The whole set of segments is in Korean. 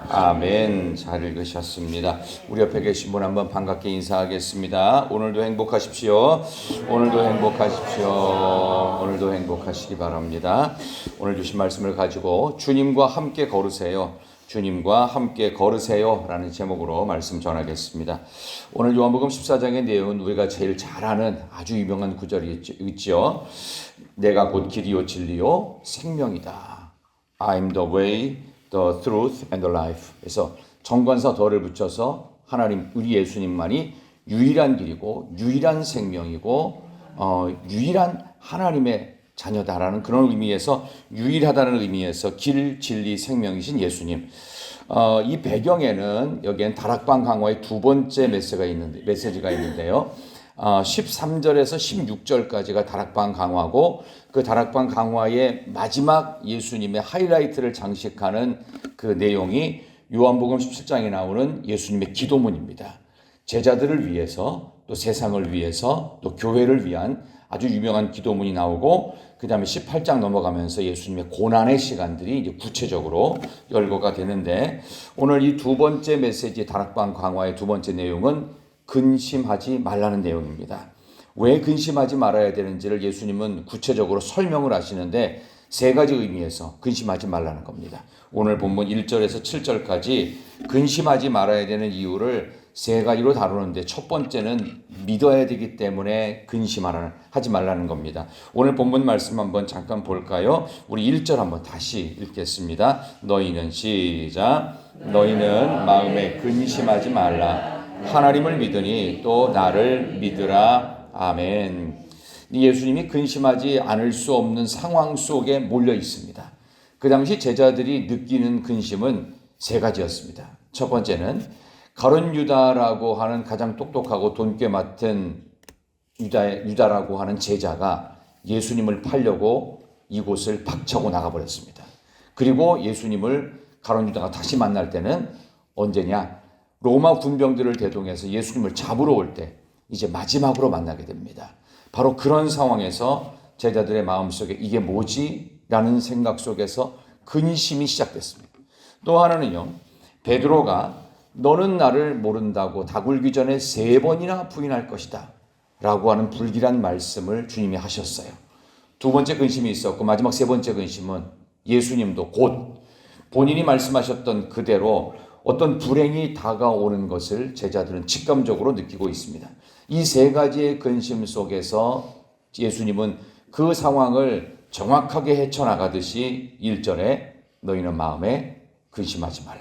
아멘. 잘 읽으셨습니다. 우리 옆에 계신 분 한번 반갑게 인사하겠습니다. 오늘도 행복하십시오. 오늘도 행복하십시오. 오늘도 행복하시기 바랍니다. 오늘 주신 말씀을 가지고 주님과 함께 걸으세요. 주님과 함께 걸으세요 라는 제목으로 말씀 전하겠습니다. 오늘 요한복음 14장의 내용은 우리가 제일 잘 아는 아주 유명한 구절이 있죠. 내가 곧 길이요 진리요 생명이다. I'm the way, the truth and the life. 그래서 정관사 더를 붙여서 하나님, 우리 예수님만이 유일한 길이고 유일한 생명이고 유일한 하나님의 자녀다라는 그런 의미에서, 유일하다는 의미에서 길, 진리, 생명이신 예수님. 이 배경에는 여기엔 다락방 강화의 두 번째 메시지가 있는데요. 13절에서 16절까지가 다락방 강화고, 그 다락방 강화의 마지막 예수님의 하이라이트를 장식하는 그 내용이 요한복음 17장에 나오는 예수님의 기도문입니다. 제자들을 위해서, 또 세상을 위해서, 또 교회를 위한 아주 유명한 기도문이 나오고, 그 다음에 18장 넘어가면서 예수님의 고난의 시간들이 이제 구체적으로 열거가 되는데, 오늘 이 두 번째 메시지, 다락방 강화의 두 번째 내용은 근심하지 말라는 내용입니다. 왜 근심하지 말아야 되는지를 예수님은 구체적으로 설명을 하시는데, 세 가지 의미에서 근심하지 말라는 겁니다. 오늘 본문 1절에서 7절까지 근심하지 말아야 되는 이유를 세 가지로 다루는데, 첫 번째는 믿어야 되기 때문에 근심하지 말라는 겁니다. 오늘 본문 말씀 한번 잠깐 볼까요? 우리 1절 한번 다시 읽겠습니다. 너희는 시작. 너희는 마음에 근심하지 말라. 하나님을 믿으니 또 나를 믿으라. 아멘. 예수님이 근심하지 않을 수 없는 상황 속에 몰려 있습니다. 그 당시 제자들이 느끼는 근심은 세 가지였습니다. 첫 번째는 가룟 유다라고 하는 가장 똑똑하고 돈꽤 맡은 유다라고 하는 제자가 예수님을 팔려고 이곳을 박차고 나가버렸습니다. 그리고 예수님을 가룟 유다가 다시 만날 때는 언제냐? 로마 군병들을 대동해서 예수님을 잡으러 올 때 이제 마지막으로 만나게 됩니다. 바로 그런 상황에서 제자들의 마음속에 이게 뭐지? 라는 생각 속에서 근심이 시작됐습니다. 또 하나는요, 베드로가 너는 나를 모른다고 닭울기 전에 3번이나 부인할 것이다 라고 하는 불길한 말씀을 주님이 하셨어요. 두 번째 근심이 있었고, 마지막 세 번째 근심은 예수님도 곧 본인이 말씀하셨던 그대로 어떤 불행이 다가오는 것을 제자들은 직감적으로 느끼고 있습니다. 이 세 가지의 근심 속에서 예수님은 그 상황을 정확하게 헤쳐나가듯이 1절에 너희는 마음에 근심하지 말라.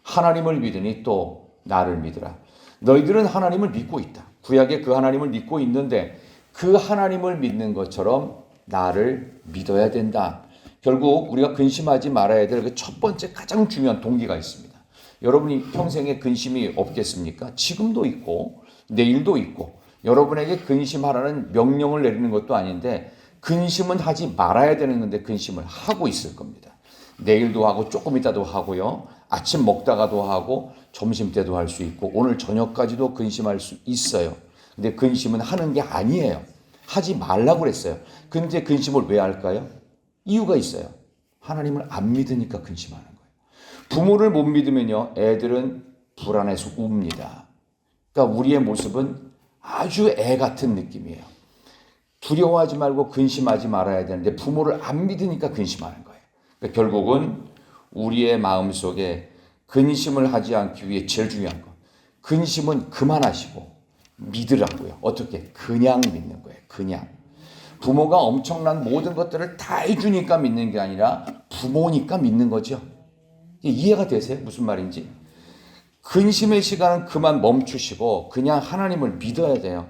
하나님을 믿으니 또 나를 믿으라. 너희들은 하나님을 믿고 있다. 구약에 그 하나님을 믿고 있는데 그 하나님을 믿는 것처럼 나를 믿어야 된다. 결국 우리가 근심하지 말아야 될 그 첫 번째 가장 중요한 동기가 있습니다. 여러분이 평생에 근심이 없겠습니까? 지금도 있고 내일도 있고, 여러분에게 근심하라는 명령을 내리는 것도 아닌데 근심은 하지 말아야 되는 건데 근심을 하고 있을 겁니다. 내일도 하고 조금 있다도 하고요. 아침 먹다가도 하고 점심 때도 할 수 있고 오늘 저녁까지도 근심할 수 있어요. 근데 근심은 하는 게 아니에요. 하지 말라고 그랬어요. 근데 근심을 왜 할까요? 이유가 있어요. 하나님을 안 믿으니까 근심하는 거예요. 부모를 못 믿으면요, 애들은 불안해서 웁니다. 그러니까 우리의 모습은 아주 애 같은 느낌이에요. 두려워하지 말고 근심하지 말아야 되는데 부모를 안 믿으니까 근심하는 거예요. 그러니까 결국은 우리의 마음속에 근심을 하지 않기 위해 제일 중요한 거, 근심은 그만하시고 믿으라고요. 어떻게? 그냥 믿는 거예요. 그냥. 부모가 엄청난 모든 것들을 다 해주니까 믿는 게 아니라 부모니까 믿는 거죠. 이해가 되세요? 무슨 말인지? 근심의 시간은 그만 멈추시고 그냥 하나님을 믿어야 돼요.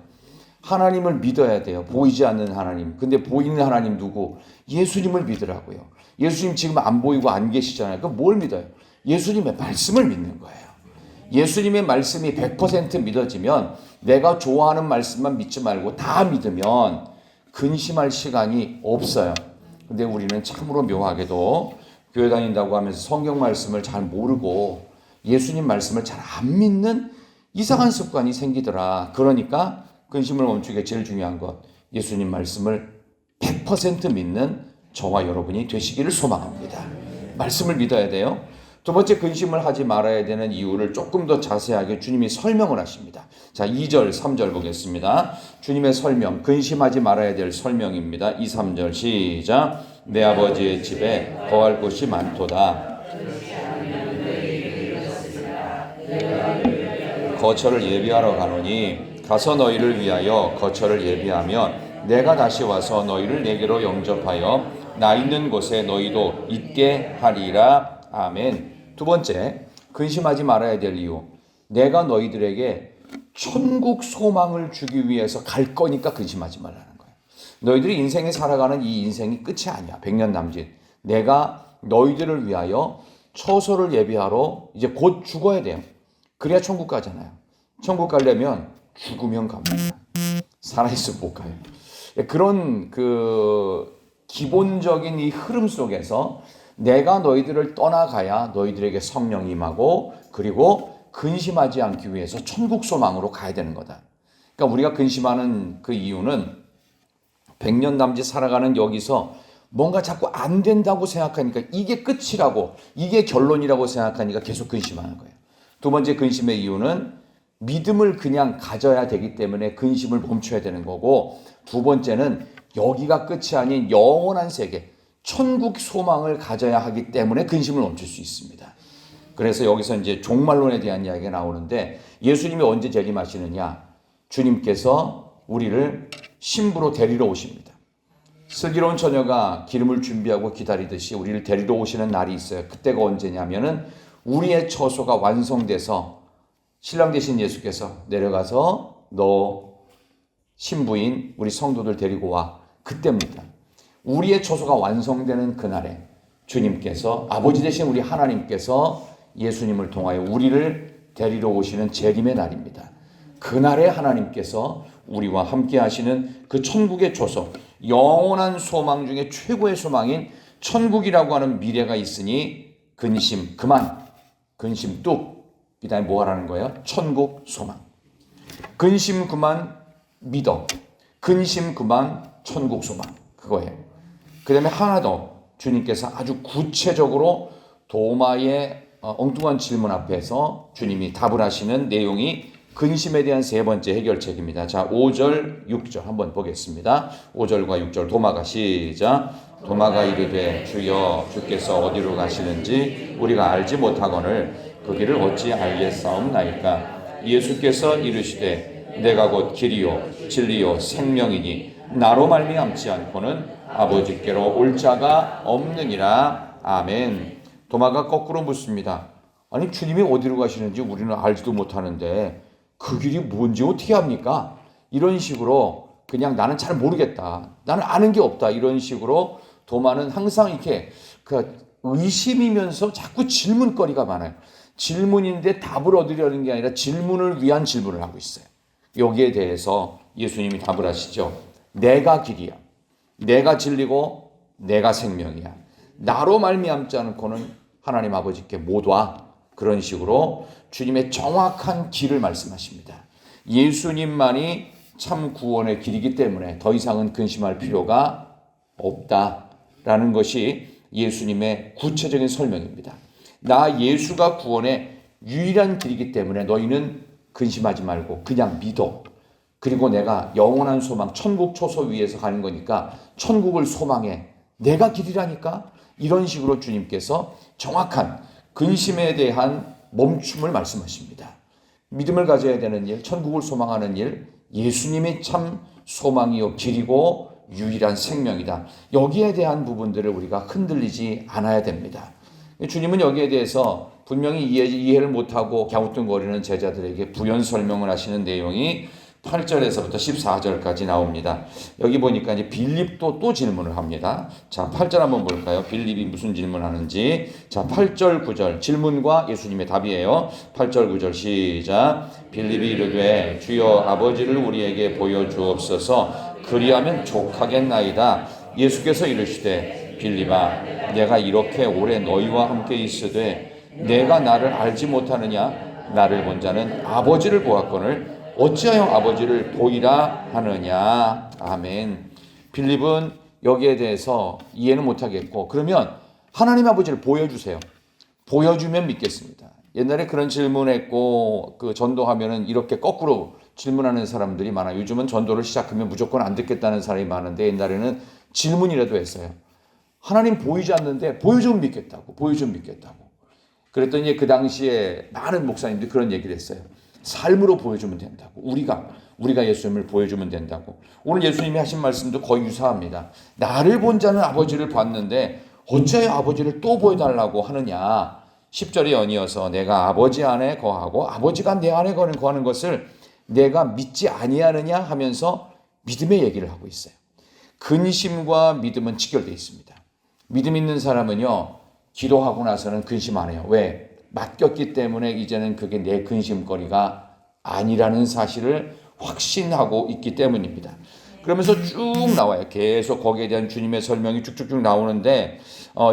하나님을 믿어야 돼요. 보이지 않는 하나님. 근데 보이는 하나님 누구? 예수님을 믿으라고요. 예수님 지금 안 보이고 안 계시잖아요. 그럼 뭘 믿어요? 예수님의 말씀을 믿는 거예요. 예수님의 말씀이 100% 믿어지면, 내가 좋아하는 말씀만 믿지 말고 다 믿으면 근심할 시간이 없어요. 근데 우리는 참으로 묘하게도 교회 다닌다고 하면서 성경 말씀을 잘 모르고 예수님 말씀을 잘 안 믿는 이상한 습관이 생기더라. 그러니까 근심을 멈추기에 제일 중요한 것, 예수님 말씀을 100% 믿는 저와 여러분이 되시기를 소망합니다. 말씀을 믿어야 돼요. 두 번째 근심을 하지 말아야 되는 이유를 조금 더 자세하게 주님이 설명을 하십니다. 자, 2절, 3절 보겠습니다. 주님의 설명, 근심하지 말아야 될 설명입니다. 2, 3절 시작. 내 아버지의 집에 거할 곳이 많도다. 거처를 예비하러 가노니 가서 너희를 위하여 거처를 예비하면 내가 다시 와서 너희를 내게로 영접하여 나 있는 곳에 너희도 있게 하리라. 아멘. 두 번째, 근심하지 말아야 될 이유. 내가 너희들에게 천국 소망을 주기 위해서 갈 거니까 근심하지 말라는 거예요. 너희들이 인생에 살아가는 이 인생이 끝이 아니야. 100년 남짓. 내가 너희들을 위하여 처소를 예비하러 이제 곧 죽어야 돼요. 그래야 천국 가잖아요. 천국 가려면 죽으면 갑니다. 살아있으면 못 가요. 그런 기본적인 이 흐름 속에서 내가 너희들을 떠나가야 너희들에게 성령이 임하고 그리고 근심하지 않기 위해서 천국 소망으로 가야 되는 거다. 그러니까 우리가 근심하는 그 이유는 100년 남짓 살아가는 여기서 뭔가 자꾸 안 된다고 생각하니까 이게 끝이라고 이게 결론이라고 생각하니까 계속 근심하는 거예요. 두 번째 근심의 이유는 믿음을 그냥 가져야 되기 때문에 근심을 멈춰야 되는 거고 두 번째는 여기가 끝이 아닌 영원한 세계 천국 소망을 가져야 하기 때문에 근심을 멈출 수 있습니다. 그래서 여기서 이제 종말론에 대한 이야기가 나오는데 예수님이 언제 재림하시느냐? 주님께서 우리를 신부로 데리러 오십니다. 슬기로운 처녀가 기름을 준비하고 기다리듯이 우리를 데리러 오시는 날이 있어요. 그때가 언제냐면은 우리의 처소가 완성돼서 신랑 되신 예수께서 내려가서 너 신부인 우리 성도들 데리고 와. 그때입니다. 우리의 처소가 완성되는 그날에 주님께서 아버지 되신 우리 하나님께서 예수님을 통하여 우리를 데리러 오시는 재림의 날입니다. 그날에 하나님께서 우리와 함께 하시는 그 천국의 처소, 영원한 소망 중에 최고의 소망인 천국이라고 하는 미래가 있으니 근심 그만, 근심 뚝. 그 다음에 뭐 하라는 거예요? 천국 소망. 근심 그만 믿어. 근심 그만 천국 소망. 그거예요. 그 다음에 하나 더 주님께서 아주 구체적으로 도마의 엉뚱한 질문 앞에서 주님이 답을 하시는 내용이 근심에 대한 세 번째 해결책입니다. 자, 5절, 6절 한번 보겠습니다. 5절과 6절 도마가 시작. 도마가 이르되 주여 주께서 어디로 가시는지 우리가 알지 못하거늘 그 길을 어찌 알겠사옵나이까. 예수께서 이르시되 내가 곧 길이요 진리요 생명이니 나로 말미암지 않고는 아버지께로 올 자가 없느니라. 아멘. 도마가 거꾸로 묻습니다. 아니 주님이 어디로 가시는지 우리는 알지도 못하는데 그 길이 뭔지 어떻게 합니까? 이런 식으로 그냥 나는 잘 모르겠다. 나는 아는 게 없다. 이런 식으로 도마는 항상 이렇게 의심이면서 자꾸 질문거리가 많아요. 질문인데 답을 얻으려는 게 아니라 질문을 위한 질문을 하고 있어요. 여기에 대해서 예수님이 답을 하시죠. 내가 길이야. 내가 진리고 내가 생명이야. 나로 말미암지 않고는 하나님 아버지께 못 와. 그런 식으로 주님의 정확한 길을 말씀하십니다. 예수님만이 참 구원의 길이기 때문에 더 이상은 근심할 필요가 없다라는 것이 예수님의 구체적인 설명입니다. 나 예수가 구원의 유일한 길이기 때문에 너희는 근심하지 말고 그냥 믿어. 그리고 내가 영원한 소망, 천국 초소 위에서 가는 거니까 천국을 소망해. 내가 길이라니까. 이런 식으로 주님께서 정확한 근심에 대한 멈춤을 말씀하십니다. 믿음을 가져야 되는 일, 천국을 소망하는 일, 예수님이 참 소망이요 길이고 유일한 생명이다. 여기에 대한 부분들을 우리가 흔들리지 않아야 됩니다. 주님은 여기에 대해서 분명히 이해를 못하고 갸우뚱거리는 제자들에게 부연 설명을 하시는 내용이 8절에서부터 14절까지 나옵니다. 여기 보니까 이제 빌립도 또 질문을 합니다. 자, 8절 한번 볼까요? 빌립이 무슨 질문하는지. 자, 8절, 9절 질문과 예수님의 답이에요. 8절, 9절 시작. 빌립이 이르되 주여 아버지를 우리에게 보여주옵소서. 그리하면 족하겠나이다. 예수께서 이르시되 빌립아 내가 이렇게 오래 너희와 함께 있으되 내가 나를 알지 못하느냐? 나를 본 자는 아버지를 보았거늘 어찌하여 아버지를 보이라 하느냐. 아멘. 빌립은 여기에 대해서 이해는 못하겠고 그러면 하나님 아버지를 보여주세요. 보여주면 믿겠습니다. 옛날에 그런 질문했고 그 전도하면은 이렇게 거꾸로 질문하는 사람들이 많아요. 요즘은 전도를 시작하면 무조건 안 듣겠다는 사람이 많은데 옛날에는 질문이라도 했어요. 하나님 보이지 않는데 보여주면 믿겠다고. 보여주면 믿겠다고. 그랬더니 그 당시에 많은 목사님들이 그런 얘기를 했어요. 삶으로 보여주면 된다고. 우리가 예수님을 보여주면 된다고. 오늘 예수님이 하신 말씀도 거의 유사합니다. 나를 본 자는 아버지를 봤는데 어찌하여 아버지를 또 보여달라고 하느냐. 10절에 연이어서 내가 아버지 안에 거하고 아버지가 내 안에 거하는 것을 내가 믿지 아니하느냐 하면서 믿음의 얘기를 하고 있어요. 근심과 믿음은 직결되어 있습니다. 믿음 있는 사람은요, 기도하고 나서는 근심 안 해요. 왜? 맡겼기 때문에 이제는 그게 내 근심거리가 아니라는 사실을 확신하고 있기 때문입니다. 그러면서 쭉 나와요. 계속 거기에 대한 주님의 설명이 쭉쭉쭉 나오는데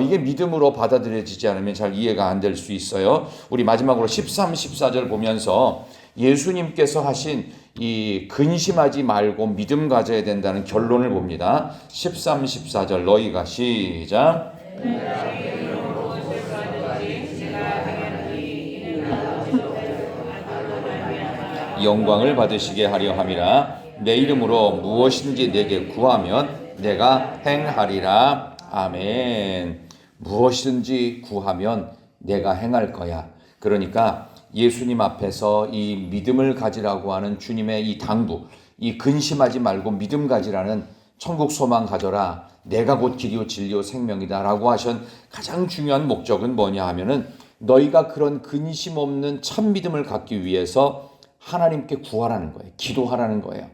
이게 믿음으로 받아들여지지 않으면 잘 이해가 안 될 수 있어요. 우리 마지막으로 13, 14절 보면서 예수님께서 하신 이 근심하지 말고 믿음 가져야 된다는 결론을 봅니다. 13, 14절 너희가 시작. 영광을 받으시게 하려 함이라. 내 이름으로 무엇인지 내게 구하면 내가 행하리라. 아멘. 무엇이든지 구하면 내가 행할 거야. 그러니까 예수님 앞에서 이 믿음을 가지라고 하는 주님의 이 당부, 이 근심하지 말고 믿음 가지라는 천국 소망 가져라. 내가 곧 길이요 진리요 생명이다 라고 하신 가장 중요한 목적은 뭐냐 하면은 너희가 그런 근심 없는 참 믿음을 갖기 위해서 하나님께 구하라는 거예요. 기도하라는 거예요.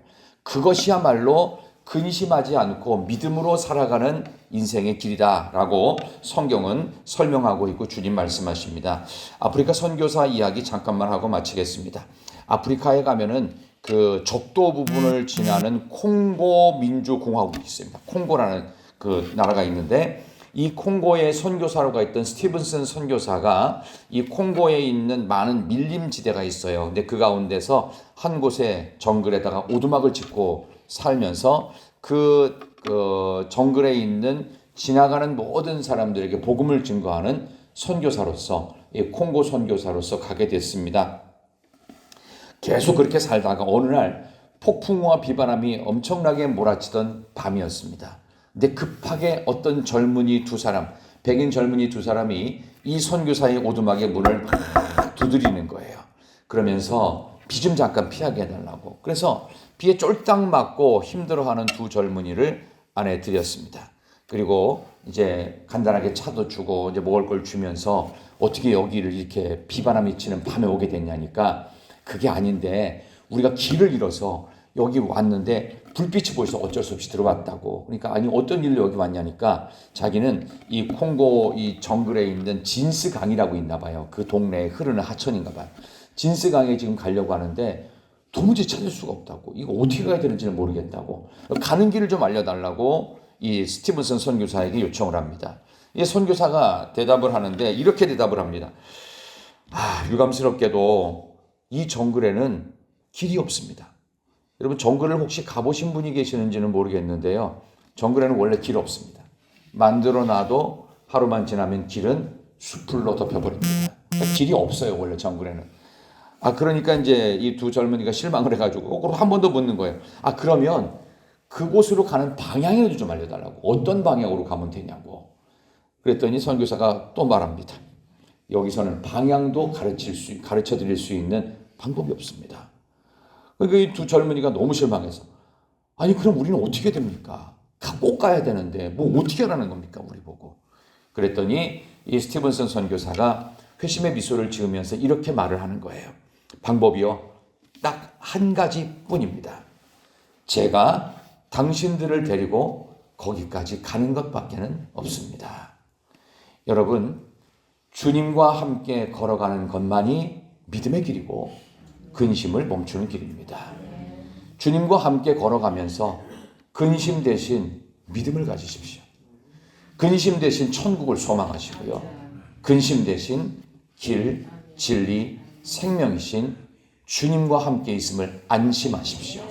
그것이야말로 근심하지 않고 믿음으로 살아가는 인생의 길이다라고 성경은 설명하고 있고 주님 말씀하십니다. 아프리카 선교사 이야기 잠깐만 하고 마치겠습니다. 아프리카에 가면은 그 적도 부분을 지나는 콩고 민주공화국이 있습니다. 콩고라는 그 나라가 있는데 이 콩고에 선교사로 가 있던 스티븐슨 선교사가 이 콩고에 있는 많은 밀림지대가 있어요. 근데 그 가운데서 한 곳에 정글에다가 오두막을 짓고 살면서 그 정글에 있는 지나가는 모든 사람들에게 복음을 증거하는 선교사로서 이 콩고 선교사로서 가게 됐습니다. 계속 그렇게 살다가 어느 날 폭풍우와 비바람이 엄청나게 몰아치던 밤이었습니다. 근데 급하게 어떤 젊은이 두 사람, 백인 젊은이 두 사람이 이 선교사의 오두막의 문을 막 두드리는 거예요. 그러면서 비 좀 잠깐 피하게 해달라고. 그래서 비에 쫄딱 맞고 힘들어하는 두 젊은이를 안에 들였습니다. 그리고 이제 간단하게 차도 주고 이제 먹을 걸 주면서 어떻게 여기를 이렇게 비바람이 치는 밤에 오게 됐냐니까 그게 아닌데 우리가 길을 잃어서 여기 왔는데 불빛이 보여서 어쩔 수 없이 들어왔다고. 그러니까 아니 어떤 일로 여기 왔냐니까 자기는 이 콩고 이 정글에 있는 진스 강이라고 있나 봐요. 그 동네에 흐르는 하천인가 봐요. 진스 강에 지금 가려고 하는데 도무지 찾을 수가 없다고. 이거 어떻게 가야 되는지는 모르겠다고. 가는 길을 좀 알려달라고 이 스티븐슨 선교사에게 요청을 합니다. 이 선교사가 대답을 하는데 이렇게 대답을 합니다. 유감스럽게도 이 정글에는 길이 없습니다. 여러분 정글을 혹시 가보신 분이 계시는지는 모르겠는데요. 정글에는 원래 길 없습니다. 만들어놔도 하루만 지나면 길은 숲으로 덮여버립니다. 그러니까 길이 없어요. 원래 정글에는. 그러니까 이제 이 두 젊은이가 실망을 해가지고 한 번 더 묻는 거예요. 그러면 그곳으로 가는 방향이라도 좀 알려달라고. 어떤 방향으로 가면 되냐고. 그랬더니 선교사가 또 말합니다. 여기서는 방향도 가르쳐 드릴 수 있는 방법이 없습니다. 그러니까 이 두 젊은이가 너무 실망해서 그럼 우리는 어떻게 됩니까? 꼭 가야 되는데 뭐 어떻게 하라는 겁니까? 우리 보고. 그랬더니 이 스티븐슨 선교사가 회심의 미소를 지으면서 이렇게 말을 하는 거예요. 방법이요. 딱 한 가지뿐입니다. 제가 당신들을 데리고 거기까지 가는 것밖에는 없습니다. 여러분, 주님과 함께 걸어가는 것만이 믿음의 길이고 근심을 멈추는 길입니다. 주님과 함께 걸어가면서 근심 대신 믿음을 가지십시오. 근심 대신 천국을 소망하시고요. 근심 대신 길, 진리, 생명이신 주님과 함께 있음을 안심하십시오.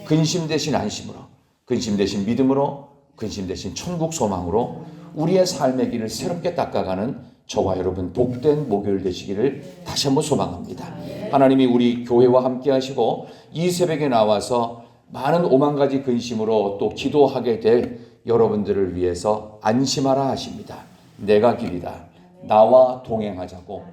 근심 대신 안심으로, 근심 대신 믿음으로, 근심 대신 천국 소망으로 우리의 삶의 길을 새롭게 닦아가는 저와 여러분 복된 목요일 되시기를 다시 한번 소망합니다. 하나님이 우리 교회와 함께 하시고 이 새벽에 나와서 많은 오만 가지 근심으로 또 기도하게 될 여러분들을 위해서 안심하라 하십니다. 내가 길이다. 나와 동행하자고.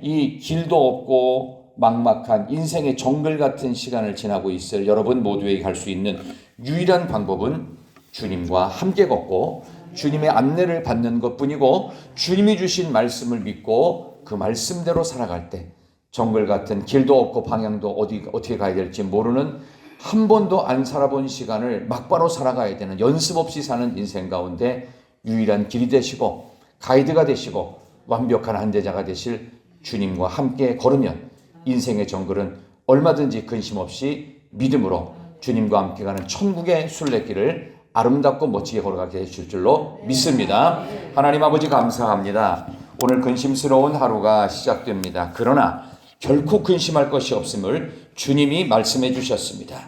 이 길도 없고 막막한 인생의 정글 같은 시간을 지나고 있을 여러분 모두에게 갈 수 있는 유일한 방법은 주님과 함께 걷고 주님의 안내를 받는 것뿐이고, 주님이 주신 말씀을 믿고 그 말씀대로 살아갈 때 정글 같은 길도 없고 방향도 어떻게 가야 될지 모르는, 한 번도 안 살아본 시간을 막바로 살아가야 되는, 연습 없이 사는 인생 가운데 유일한 길이 되시고 가이드가 되시고 완벽한 안대자가 되실 주님과 함께 걸으면 인생의 정글은 얼마든지 근심 없이 믿음으로 주님과 함께 가는 천국의 순례길을 아름답고 멋지게 걸어가게 해줄 줄로 믿습니다. 하나님 아버지 감사합니다. 오늘 근심스러운 하루가 시작됩니다. 그러나 결코 근심할 것이 없음을 주님이 말씀해 주셨습니다.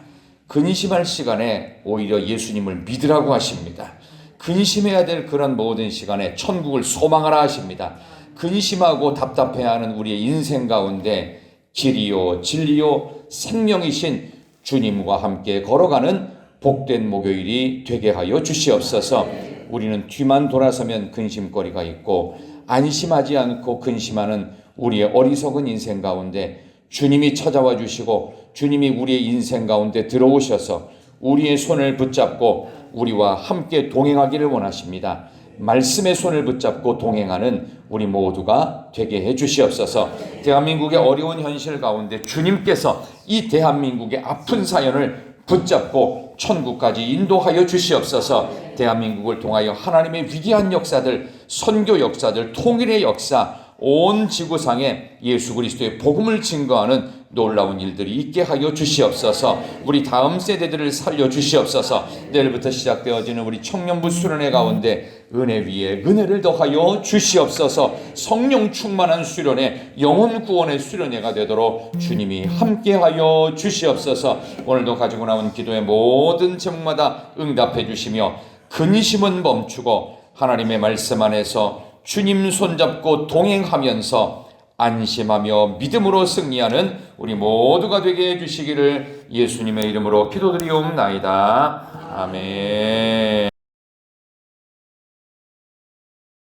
근심할 시간에 오히려 예수님을 믿으라고 하십니다. 근심해야 될 그런 모든 시간에 천국을 소망하라 하십니다. 근심하고 답답해하는 우리의 인생 가운데 길이요 진리요 생명이신 주님과 함께 걸어가는 복된 목요일이 되게 하여 주시옵소서. 우리는 뒤만 돌아서면 근심거리가 있고 안심하지 않고 근심하는 우리의 어리석은 인생 가운데 주님이 찾아와 주시고 주님이 우리의 인생 가운데 들어오셔서 우리의 손을 붙잡고 우리와 함께 동행하기를 원하십니다. 말씀의 손을 붙잡고 동행하는 우리 모두가 되게 해 주시옵소서. 대한민국의 어려운 현실 가운데 주님께서 이 대한민국의 아픈 사연을 붙잡고 천국까지 인도하여 주시옵소서. 대한민국을 통하여 하나님의 위대한 역사들, 선교 역사들, 통일의 역사, 온 지구상에 예수 그리스도의 복음을 증거하는 놀라운 일들이 있게 하여 주시옵소서. 우리 다음 세대들을 살려 주시옵소서. 내일부터 시작되어지는 우리 청년부 수련회 가운데 은혜 위에 은혜를 더하여 주시옵소서. 성령 충만한 수련회, 영혼 구원의 수련회가 되도록 주님이 함께하여 주시옵소서. 오늘도 가지고 나온 기도의 모든 제목마다 응답해 주시며 근심은 멈추고 하나님의 말씀 안에서 주님 손잡고 동행하면서 안심하며 믿음으로 승리하는 우리 모두가 되게 해주시기를 예수님의 이름으로 기도드리옵나이다. 아멘.